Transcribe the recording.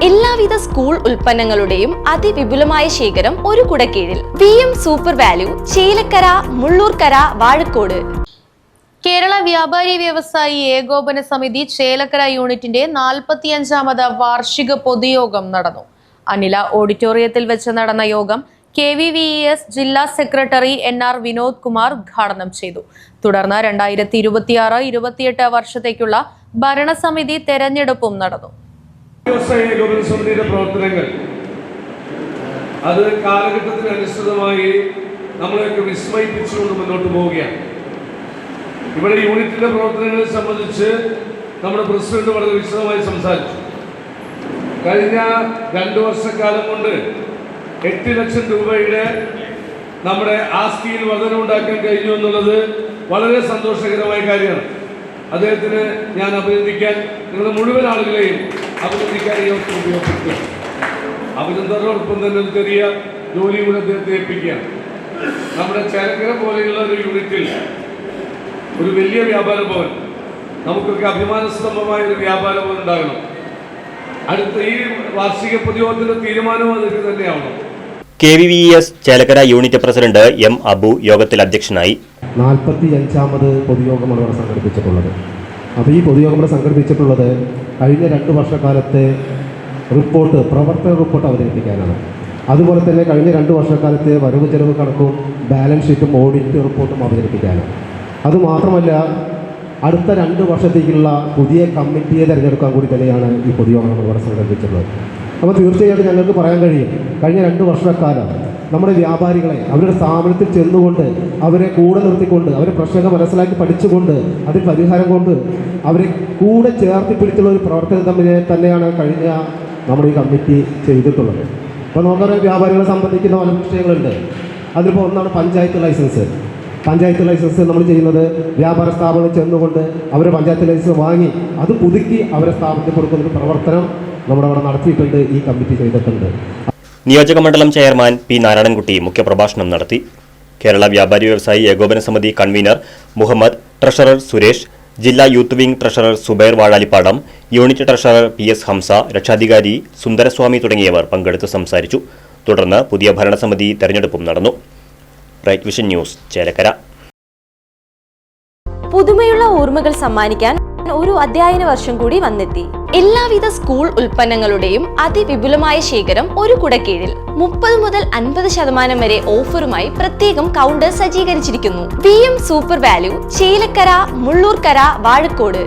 എല്ലാവിധ സ്കൂൾ ഉൽപ്പന്നങ്ങളുടെയും അതിവിപുലമായ ശേഖരം ഒരു കുടക്കീഴിൽ. VM super value, Chelakkara, Mullurkara, Vazhakkode. Kerala വ്യാപാരി വ്യവസായി ഏകോപന സമിതി ചേലക്കര യൂണിറ്റിന്റെ 45ാമത് വാർഷിക പൊതുയോഗം നടന്നു. അനില ഓഡിറ്റോറിയത്തിൽ വെച്ച് നടന്ന യോഗം KVVES ജില്ലാ സെക്രട്ടറി NR വിനോദ് കുമാർ ഉദ്ഘാടനം ചെയ്തു. തുടർന്ന് 2026-28 വർഷത്തേക്കുള്ള ഭരണസമിതി തെരഞ്ഞെടുപ്പും നടന്നു. ഏകോപന സമിതിയുടെ പ്രവർത്തനങ്ങൾ അത് കാലഘട്ടത്തിനനുസൃതമായി നമ്മളെയൊക്കെ വിസ്മയിപ്പിച്ചുകൊണ്ട് മുന്നോട്ട് പോവുകയാണ്. ഇവിടെ യൂണിറ്റിന്റെ പ്രവർത്തനങ്ങളെ സംബന്ധിച്ച് നമ്മുടെ പ്രസിഡന്റ് വളരെ വിശദമായി സംസാരിച്ചു. കഴിഞ്ഞ 2 വർഷക്കാലം കൊണ്ട് 8 ലക്ഷം രൂപയുടെ നമ്മുടെ ആസ്തിയിൽ വർധനമുണ്ടാക്കാൻ കഴിഞ്ഞു എന്നുള്ളത് വളരെ സന്തോഷകരമായ കാര്യമാണ്. അദ്ദേഹത്തിന് ഞാൻ അഭിനന്ദിക്കാൻ, നിങ്ങളുടെ മുഴുവൻ ആളുകളെയും അഭിനന്ദിക്കാൻ ഈ അവസരം ഉപയോഗപ്പെടുത്തുക. അഭിനന്ദനോടൊപ്പം തന്നെ ഒരു ചെറിയ ജോലി കൂടെ അദ്ദേഹത്തെ ഏൽപ്പിക്കുകയാണ്. നമ്മുടെ ചേലക്കര പോലെയുള്ള ഒരു യൂണിറ്റിൽ ഒരു വലിയ വ്യാപാര ഭവൻ, നമുക്കൊക്കെ അഭിമാനസ്തംഭമായ ഒരു വ്യാപാര ഭവൻ ഉണ്ടാകണം. അടുത്ത ഈ വാർഷിക പൊതുയോഗത്തിന്റെ തീരുമാനവും അതൊക്കെ തന്നെയാവണം. KVVES Chelakkara unit president M. Abu യോഗത്തിൽ അധ്യക്ഷനായി. 45ാമത് പൊതുയോഗമാണ് ഇവിടെ സംഘടിപ്പിച്ചിട്ടുള്ളത്. അപ്പോൾ ഈ പൊതുയോഗം ഇവിടെ സംഘടിപ്പിച്ചിട്ടുള്ളത് കഴിഞ്ഞ 2 വർഷക്കാലത്തെ പ്രവർത്തന റിപ്പോർട്ട് അവതരിപ്പിക്കാനാണ്. അതുപോലെ തന്നെ കഴിഞ്ഞ 2 വർഷക്കാലത്തെ വരവ് ചെലവ് കണക്കും ബാലൻസ് ഷീറ്റും ഓഡിറ്റ് റിപ്പോർട്ടും അവതരിപ്പിക്കാനാണ്. അതുമാത്രമല്ല, അടുത്ത 2 വർഷത്തേക്കുള്ള പുതിയ കമ്മിറ്റിയെ തിരഞ്ഞെടുക്കാൻ കൂടി തന്നെയാണ് ഈ പൊതുയോഗം നമ്മൾ ഇവിടെ സംഘടിപ്പിച്ചിട്ടുള്ളത്. അപ്പോൾ തീർച്ചയായിട്ടും ഞങ്ങൾക്ക് പറയാൻ കഴിയും, കഴിഞ്ഞ 2 വർഷക്കാലം നമ്മുടെ വ്യാപാരികളെ അവരുടെ സ്ഥാപനത്തിൽ ചെന്നുകൊണ്ട് അവരെ കൂടെ നിർത്തിക്കൊണ്ട് അവരെ പ്രശ്നങ്ങൾ മനസ്സിലാക്കി പഠിച്ചുകൊണ്ട് അതിൽ പരിഹാരം കൊണ്ട് അവരെ കൂടെ ചേർത്തി പിടിച്ചുള്ള ഒരു പ്രവർത്തനം തന്നെയാണ് കഴിഞ്ഞ നമ്മുടെ ഈ കമ്മിറ്റി ചെയ്തിട്ടുള്ളത്. അപ്പോൾ നമുക്കറിയാം, വ്യാപാരികളെ സംബന്ധിക്കുന്ന പല വിഷയങ്ങളുണ്ട്. അതിലിപ്പോൾ ഒന്നാണ് പഞ്ചായത്ത് ലൈസൻസ്. പഞ്ചായത്ത് ലൈസൻസ് നമ്മൾ ചെയ്യുന്നത് വ്യാപാര സ്ഥാപനം ചെന്നുകൊണ്ട് അവരെ പഞ്ചായത്ത് ലൈസൻസ് വാങ്ങി അത് പുതുക്കി അവരെ സ്ഥാപനത്തിൽ കൊടുക്കുന്ന ഒരു പ്രവർത്തനം നമ്മുടെ അവിടെ നടത്തിയിട്ടുണ്ട്, ഈ കമ്മിറ്റി ചെയ്തിട്ടുണ്ട്. നിയോജക മണ്ഡലം ചെയർമാൻ P. നാരായണൻകുട്ടി മുഖ്യപ്രഭാഷണം നടത്തി. കേരള വ്യാപാരി വ്യവസായി ഏകോപന സമിതി കൺവീനർ മുഹമ്മദ്, ട്രഷറർ സുരേഷ്, ജില്ലാ youth wing treasurer Subair Vazhalippadam, unit treasurer PS Hamsa, രക്ഷാധികാരി സുന്ദരസ്വാമി തുടങ്ങിയവർ പങ്കെടുത്ത് സംസാരിച്ചു. തുടർന്ന് പുതിയ ഭരണസമിതി തെരഞ്ഞെടുപ്പും നടന്നു. Right vision news, Chelakkara. പുതുമയുള്ള ഓർമ്മകൾ സമ്മാനിക്കാൻ ഒരു അധ്യയന വർഷം കൂടി വന്നെത്തി. എല്ലാവിധ സ്കൂൾ ഉൽപ്പന്നങ്ങളുടെയും അതിവിപുലമായ ശേഖരം ഒരു കുടക്കീഴിൽ. 30 മുതൽ 50% വരെ ഓഫറുമായി പ്രത്യേകം കൗണ്ടർ സജ്ജീകരിച്ചിരിക്കുന്നു. VM super value, Chelakkara, Mullurkara, Vazhakkode.